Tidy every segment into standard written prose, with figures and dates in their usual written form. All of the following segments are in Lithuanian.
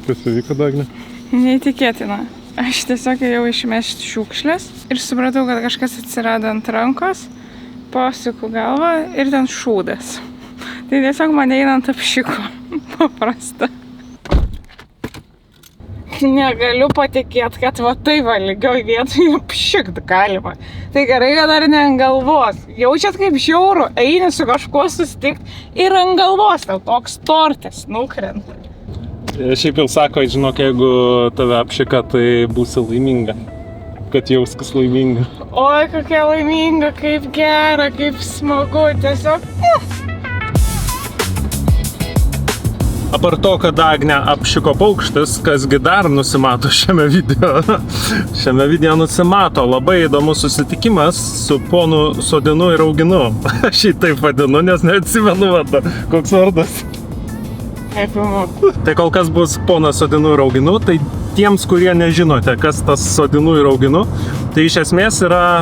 Kas įvyko, Dagne? Neįtikėtina. Aš tiesiog ėjau išmesti šiukšlės ir supratau, kad kažkas atsirado ant rankos, pasuku galvą ir ten šūdas. Tai tiesiog mane einant apšiko. Paprasta. Negaliu patikėti, kad va tai va lygioj vietoje apšikt galima. Tai gerai, kad dar ne ant galvos. Jaučiat kaip žiauru, eini su kažkuo susitikt ir ant galvos tau toks tortas nukrenta. Šiaip jau sako, žinok, jeigu tave apšika, tai būsi laiminga. Kad jauskas laiminga. Oi, kokia laiminga, kaip gera, kaip smagu, tiesiog. Apart to, kad Dagnę apšiko paukštis, kasgi dar nusimato šiame video. Šiame video nusimato labai įdomus susitikimas su ponu Sodinu ir Auginu. Aš jį taip vadinu, nes neatsimenu, koks vardas. Tai kol kas bus ponas Sodinu ir Auginu, tai tiems, kurie nežinote, kas tas Sodinu ir Auginu, tai iš esmės yra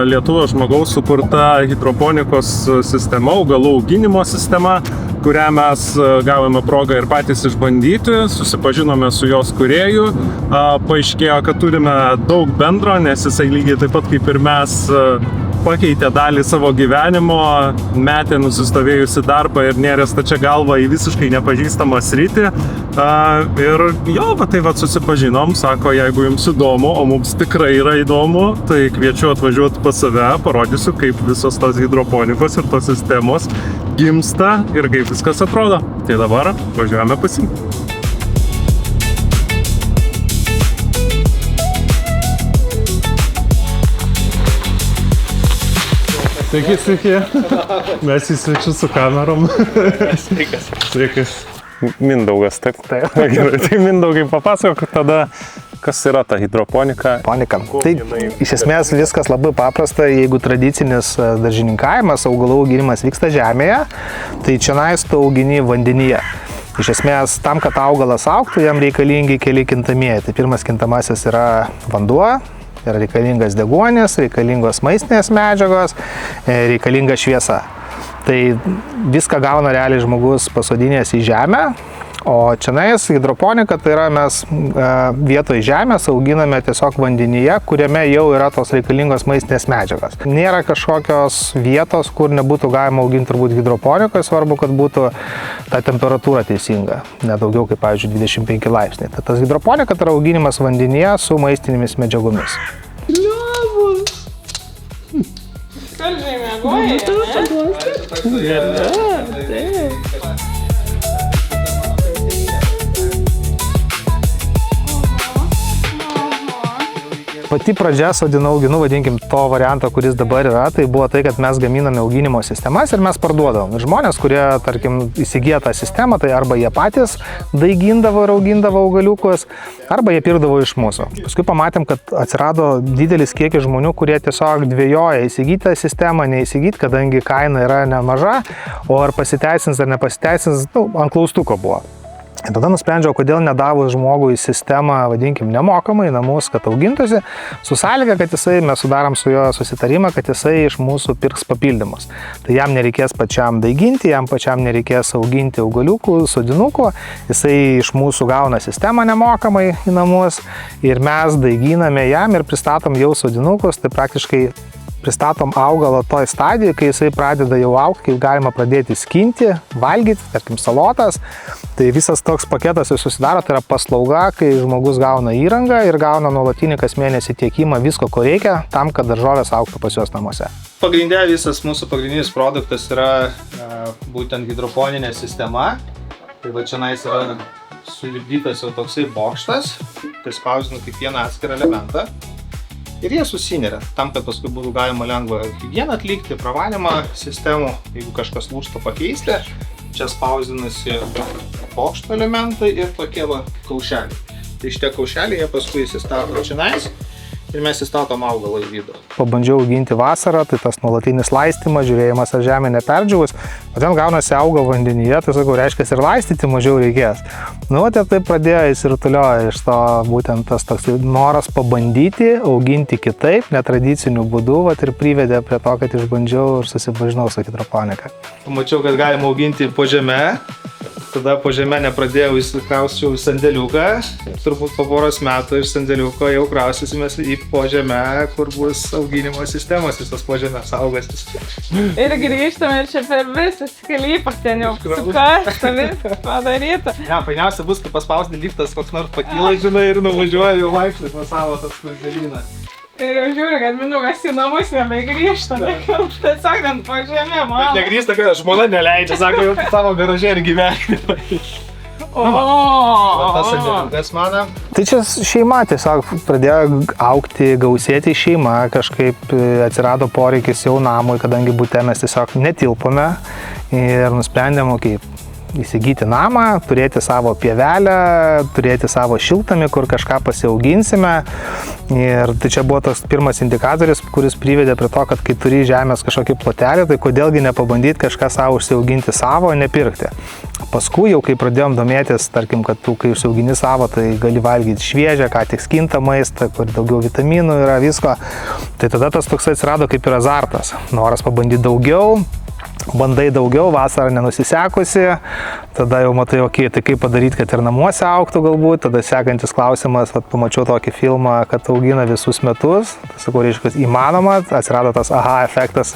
lietuvo žmogaus sukurta hidroponikos sistema, augalų auginimo sistema, kurią mes gavome progą ir patys išbandyti, susipažinome su jos kūrėju, paaiškėjo, kad turime daug bendro, nes jisai lygiai taip pat kaip ir mes pakeitė dalį savo gyvenimo, metė nusistovėjusi darbą ir nėrė stačia galva į visiškai nepažįstamą sritį. Ir jo, tai susipažinom, sako, jeigu jums įdomu, o mums tikrai yra įdomu, tai kviečiu atvažiuoti pas save, parodysiu, kaip visos tos hidroponikos ir tos sistemos gimsta ir kaip viskas atrodo. Tai dabar važiuojame pas jį. Sveiki. Mes į svečius su kamerom. Sveikas. Mindaugas, taip. Gerai, tai Mindaugai papasakok tada, kas yra ta hidroponika. Tai iš esmės viskas labai paprasta, jeigu tradicinis daržininkavimas, augalų auginimas vyksta žemėje, tai čionais tu augini vandenyje. Iš esmės, tam, kad augalas augtų, jam reikalingi keli kintamieji. Tai pirmas kintamasis yra vanduo. Yra reikalingas deguonis, reikalingos maistinės medžiagos, reikalinga šviesa. Tai viską gauna realiai žmogus pasodinės į žemę, o čionais hidroponika tai yra mes vietoj žemės auginame tiesiog vandenyje, kuriame jau yra tos reikalingos maistinės medžiagos. Nėra kažkokios vietos, kur nebūtų galima auginti turbūt hidroponikoje, svarbu, kad būtų ta temperatūra teisinga, nedaugiau kaip, pavyzdžiui, 25 laipsniai. Tai tas hidroponika tai yra auginimas vandenyje su maistinėmis medžiagomis. Liovus! Saldžiai mėgoja, ne? Pati pradžia Sodinu auginu, vadinkim, to varianto, kuris dabar yra, tai buvo tai, kad mes gaminame auginimo sistemas ir mes parduodavom. Ir žmonės, kurie, tarkim, įsigiję tą sistemą, tai arba jie patys daigindavo ir augindavo augaliukus, arba jie pirkdavo iš mūsų. Paskui pamatėm, kad atsirado didelis kiekis žmonių, kurie tiesiog dvejoja įsigyti tą sistemą, neįsigyti, kadangi kaina yra nemaža, o ar pasiteisins ar nepasiteisins, ant klaustuko buvo. Ir tada nusprendžiau, kodėl nedavus žmogui sistemą, vadinkim, nemokamai į namus, kad augintųsi, su sąlyga, kad mes sudarom su juo susitarimą, kad jisai iš mūsų pirks papildymus. Tai jam nereikės pačiam daiginti, jam pačiam nereikės auginti augaliukų, sodinukų, jisai iš mūsų gauna sistemą nemokamai į namus ir mes daiginame jam ir pristatom jau sodinukus, tai praktiškai pristatom augalą toj stadijoje, kai jisai pradeda jau augti, kaip galima pradėti skinti, valgyti, tarkim, salotas. Tai visas toks paketas susidaro, tai yra paslauga, kai žmogus gauna įrangą ir gauna nuolatinį kas mėnesį tiekimą visko, ko reikia, tam, kad daržovės augtų pas juos namuose. Pagrindė visas mūsų pagrindinis produktas yra būtent hidroponinė sistema. Tai va čionais yra sulipdytas jau toksai bokštas, tai spausdinu kiekvieną atskirą elementą. Ir jie susineria, tam, kad paskui būtų galima lengvą higieną atlikti, pravalymą sistemų, jeigu kažkas lūžta pakeisti. Čia spausdinasi bokšto elementai ir tokie kaušeliai. Tai šitie kaušeliai jie paskui įsistato čionais ir mes įstatom augalą į vidų. Pabandžiau auginti vasarą, tai tas nuolatinis laistymas, žiūrėjimas ar žemė neperdžiūvus, o ten gaunasi auga vandenyje, tai sakau, reiškia ir laistyti mažiau reikės. Nu, tai taip pradėjo įsirutulioja iš to būtent tas toks noras pabandyti, auginti kitaip, netradiciniu būdu, ir privedė prie to, kad išbandžiau ir susipažinau su hidroponika. Pamačiau, kad galima auginti po žeme, tada po žemę nepradėjau, įsikrausčiau į sandėliuką. Turbūt po poros metų iš sandėliuko jau kraustysimės į po žemę, kur bus auginimo sistemos, visas po žemę saugastis. Ir grįžtame ir čia per visą sklypą ten jau sukasta, viskas padaryta. Ne, painiausia bus, kai paspausdi liftas koks nors pakyla, žinai, ir nuvažiuoja jau vaikštai nuo savo tas sandėlyną. Ir jau žiūriu, kad Mindaugas į namus nebegrįžta, tiesiog ten po žemė, mama. Bet negrįžta, kad žmona neleidžia, sako, jau savo garaže ir gyvenimą. Tas sandėliukas mano. Tai čia šeima tiesiog pradėjo augti, gausėti šeima, kažkaip atsirado poreikis jau namui, kadangi bute mes tiesiog netilpome ir nusprendėm, kaip įsigyti namą, turėti savo pievelę, turėti savo šiltnamį, kur kažką pasiauginsime. Ir tai čia buvo toks pirmas indikatorius, kuris privedė prie to, kad kai turi žemės kažkokį plotelį, tai kodėlgi nepabandyti kažką savo užsiauginti savo, nepirkti. Paskui jau kai pradėjom domėtis, tarkim, kad tu kai užsiaugini savo, tai gali valgyti šviežią, ką tik skintą maistą, kur daugiau vitaminų yra, visko. Tai tada tas toks atsirado kaip ir azartas. Noras pabandyti daugiau. Bandai daugiau, vasarą nenusisekusi, tada jau matai, tai kaip padaryti, kad ir namuose augtų galbūt, tada sekantis klausimas, pamačiau tokį filmą, kad augina visus metus, tai sakau, reiškia, įmanoma, atsirado tas aha efektas,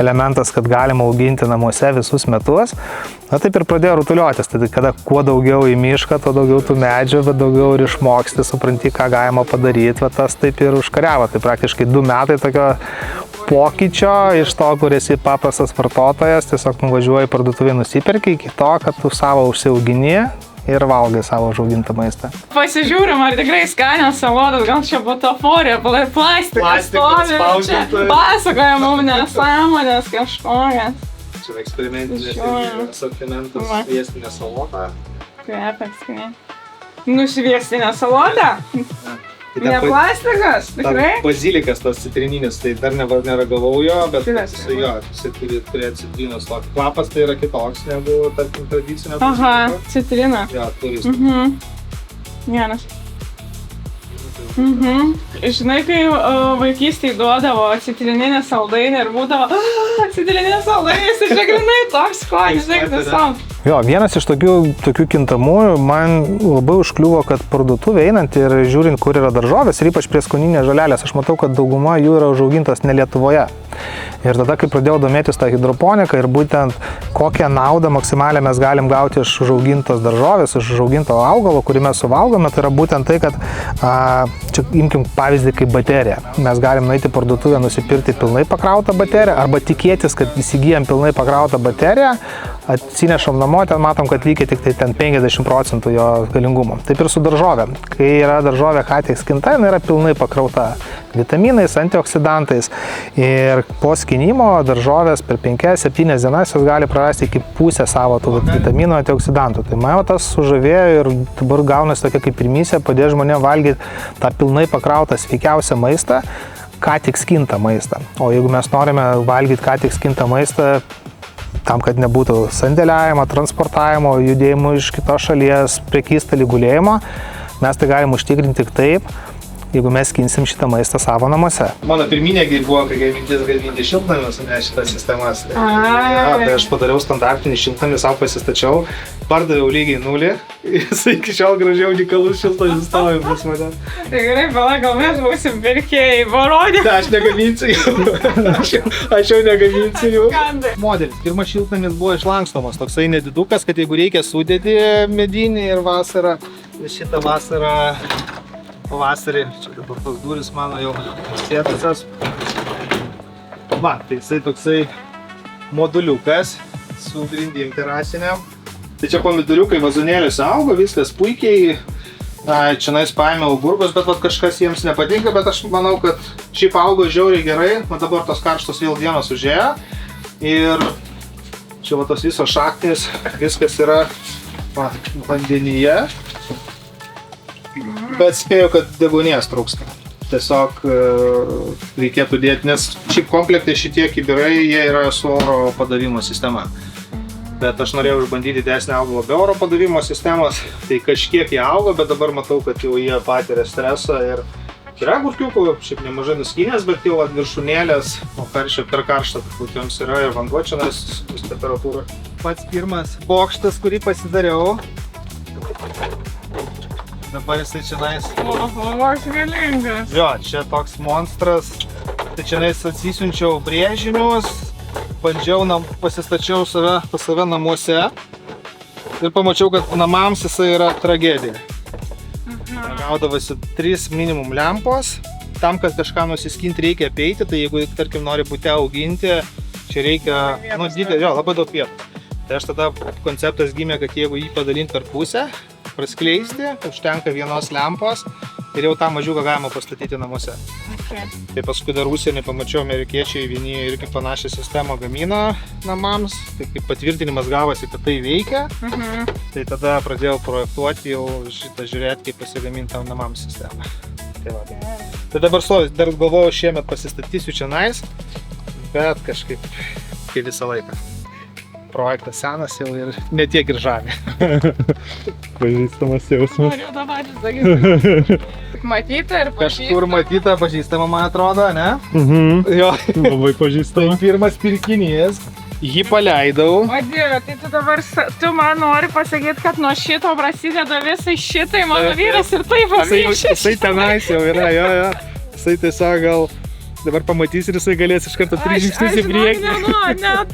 elementas, kad galima auginti namuose visus metus, na taip ir pradėjo rutuliotis, tai kada kuo daugiau į mišką, tuo daugiau tų medžių, bet daugiau ir išmoksti, supranti, ką galima padaryti, tas taip ir užkariavo, tai praktiškai 2 metai tokio pokyčio iš to, kur esi paprastas vartotojas, tiesiog nuvažiuoji parduotuvėje nusipirki, iki to, kad tu savo užsiaugini ir valgai savo užaugintą maistą. Pasižiūrim, ar tikrai skanios salotas, gal čia butaforija, plastikas stovi, čia pasakoja mums nesąmonės kažkokias. Čia eksperimentinės asortimentas, sviestinė salota. Kvepia skaniai. Nusviestinė salota? Ne plastikas, tikrai? Bazilikas tas citrininis, tai dar neragavau jo, bet jisai turi turėti citrinos tokį. Kvapas tai yra kitoks negu, tarkim, tradicinio. Aha, citrina. Jo, turi. Geras. Žinai, kai vaikystėje duodavo citrininę saldainį ir būdavo citrininės saldainės, tai čia grinai toks skonis, žinai, tiesiog. Jo, vienas iš tokių kintamųjų man labai užkliuvo, kad parduotuvė einant ir žiūrint, kur yra daržovės ir ypač prieskoninės žolelės, aš matau, kad dauguma jų yra užaugintos ne Lietuvoje. Ir tada, kai pradėjau domėtis tą hidroponiką ir būtent kokią naudą maksimalią mes galim gauti iš užaugintos daržovės, iš užauginto augalo, kurį mes suvalgome, tai yra būtent tai, kad čia imkim pavyzdį kaip baterija. Mes galim nueiti į parduotuvę, nusipirkti pilnai pakrautą bateriją arba tikėtis, kad įsigijam pilnai pakrautą bateriją, atsinešam namo, ten matom, kad lygiai tik tai ten 50% jo galingumo. Taip ir su daržovė. Kai yra daržovė ką tik skinta, jinai yra pilnai pakrauta vitaminais, antioksidantais. Ir po skinimo daržovės per 5-7 dienas jos gali prarasti iki pusę savo tų vitaminų, antioksidantų. Tai mane tas sužavėjo ir dabar gaunasi tokia kaip pirmysė, padėjo žmonėm valgyti tą pilnai pakrautą sveikiausią maistą, ką tik skintą maistą. O jeigu mes norime valgyti ką tik skintą maistą, tam, kad nebūtų sandėliavimo, transportavimo, judėjimo iš kitos šalies, prekystalį gulėjimo, mes tai galim užtikrinti tik taip, jeigu mes skinsim šitą maistą savo namuose. Mano pirminė buvo, kai mintis gaminti šiltnamius, ne šitas sistemas. Tai aš padariau standartinį šiltnamį, savo pasistačiau, pardaviau lygiai 0, jis iki šiol gražiai unikalus šiltnamis stovi pas mane. Tai gerai, palauk, gal mes būsim pirkėjai, parodė. Aš negaminsiu jų. Aš jau negaminsiu jų. Modelis. Pirmas šiltnamis buvo išlankstomas, toksai nedidukas, kad jeigu reikia sudėti medinį ir vasarą, šitą vasarą pavasarį, čia dabar tos duris mano jau sėtusios. Va, tai jisai toksai moduliukas su grindim terasiniam. Tai čia pomidoriukai vazonėliuose augo, viskas puikiai. Čionais paėmiau agurkus, bet kažkas jiems nepatinka, bet aš manau, kad šiaip augo žiauriai gerai. Dabar tos karštos vėl dienos užėjo. Ir čia va tos visos šaknys, viskas yra vandenyje. Bet spėjau, kad deguonies trūksta. Tiesiog reikėtų dėti, nes šiaip komplektai šitie kibirai, jie yra su oro padavimo sistema. Bet aš norėjau išbandyti didesnį augalo be oro padavimo sistemos, tai kažkiek jie augo, bet dabar matau, kad jau jie patiria stresą ir yra agurkiukų, šiaip nemažai nuskynės, bet jau viršūnėlės, o per karštą turbūt joms yra ir vanduo čia temperatūra. pats pirmas bokštas, kurį pasidariau. Dabar jisai čionais. Oho, aš galingas. Jo, čia toks monstras. Tai čionais atsisiunčiau brėžinius, bandžiau, pasistačiau pas save namuose ir pamačiau, kad namams jisai yra tragedija. Gaudavosi 3 minimum lempos. Tam, kad kažką nusiskinti, reikia apeiti, tai jeigu, tarkim, nori bute auginti, čia reikia, labai daug vietos. Tai aš tada konceptas gimė, kad jeigu jį padalinti per pusę, praskleisti, užtenka vienos lempos ir jau tą mažiuką galima pastatyti namuose. Okay. Tai paskui dar užsienį pamačiau, amerikiečiai vieni irgi panašią sistemą gamina namams, tai kaip patvirtinimas gavosi, kad tai veikia, tai tada pradėjau projektuoti jau šitą žiūrėti, kaip pasigaminti tam namams sistemą. Tai dabar dar galvojau šiemet pasistatysiu čionais, bet kažkaip kai visą laiką. Projektas senas jau ir ne tiek ir žavi. Pažįstamas jausmas. Noriu tą patį sakyti. Matyta ir pažįstama. Kažkur matyta, pažįstama, man atrodo, ne? Jo. Labai pažįstama. Tai pirmas pirkinys. Jį paleidau. O Dieve, tai tu dabar, tu man nori pasakyti, kad nuo šito prasideda visai šitai mano vyras ir taip pavykščiai. Jisai tenais jau yra, jo. Jisai tiesiog gal dabar pamatys ir jisai galės iš karto 3 žingsnius į priekį.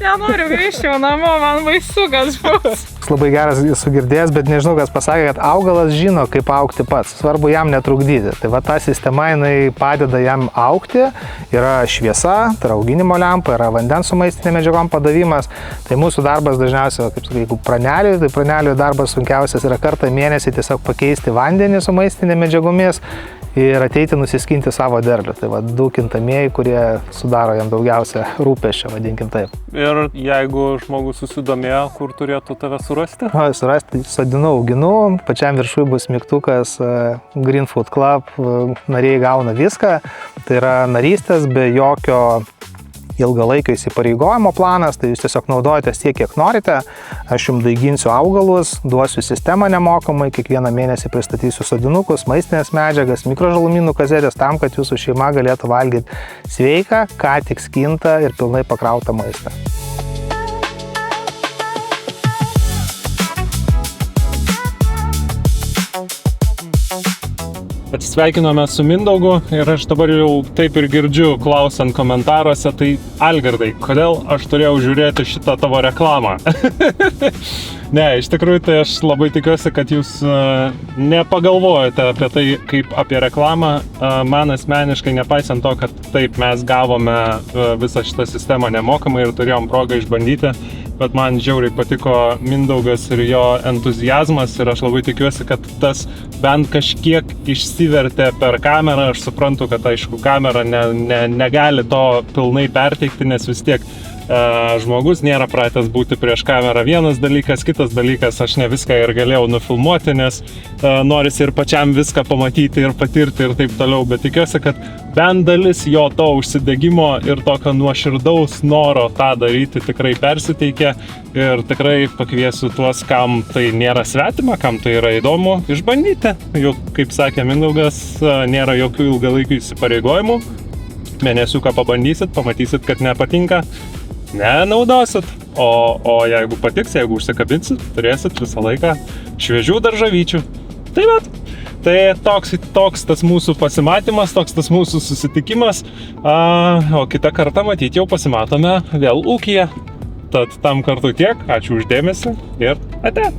Nenoriu grįžti namo, man baisu, kas bus. Labai geras esu girdėjęs, bet nežinau, kas pasakė, kad augalas žino, kaip augti pats. Svarbu jam netrukdyti. Tai va ta sistema, jinai padeda jam augti. Yra šviesa, tai yra auginimo lempa, yra vandens su maistinė medžiagom padavimas. Tai mūsų darbas dažniausiai, kaip sakai, jeigu praneliui, tai praneliui darbas sunkiausias yra kartą mėnesį tiesiog pakeisti vandenį su maistinė medžiagomis ir ateiti nusiskinti savo derlių. Tai va, 2 kintamieji, kurie sudaro jam daugiausia rūpesčio, vadinkim taip. Ir jeigu žmogus susidomėjo, kur turėtų tave surasti? Surasti sodinu, auginu, pačiam viršui bus mygtukas Green Food Club, nariai gauna viską. Tai yra narystės be jokio ilgalaikio įsipareigojimo planas, tai jūs tiesiog naudojatės tiek, kiek norite. Aš jums daiginsiu augalus, duosiu sistemą nemokamai, kiekvieną mėnesį pristatysiu sodinukus, maistinės medžiagas, mikrožalumynų kazetės tam, kad jūsų šeima galėtų valgyti sveiką, ką tik skintą ir pilnai pakrautą maistą. Atsisveikinome su Mindaugu ir aš dabar jau taip ir girdžiu klausant komentaruose, tai Algirdai, kodėl aš turėjau žiūrėti šitą tavo reklamą? Ne, iš tikrųjų tai aš labai tikiuosi, kad jūs nepagalvojate apie tai kaip apie reklamą. Man asmeniškai, nepaisant to, kad taip mes gavome visą šitą sistemą nemokamai ir turėjom progą išbandyti, bet man žiauriai patiko Mindaugas ir jo entuzijazmas ir aš labai tikiuosi, kad tas bent kažkiek išsivertė per kamerą. Aš suprantu, kad aišku kamera negali to pilnai perteikti, nes vis tiek žmogus nėra pratęs būti prieš kamerą. Vienas dalykas, kitas dalykas, aš ne viską ir galėjau nufilmuoti, nes norisi ir pačiam viską pamatyti ir patirti ir taip toliau, bet tikiuosi, kad bent dalis jo to užsidegimo ir tokio nuoširdaus noro tą daryti tikrai persiteikia ir tikrai pakviesiu tuos, kam tai nėra svetima, kam tai yra įdomu, išbandyti. Juk, kaip sakė Mindaugas, nėra jokių ilgalaikių įsipareigojimų. Mėnesiuką pabandysit, pamatysit, kad nepatinka, nenaudosit. O jeigu patiks, jeigu užsikabinsit, turėsit visą laiką šviežių daržovyčių. Tai vat. Tai toks tas mūsų pasimatymas, toks tas mūsų susitikimas. O kitą kartą matyt jau pasimatome vėl ūkyje. Tad tam kartu tiek. Ačiū už dėmesį ir ate.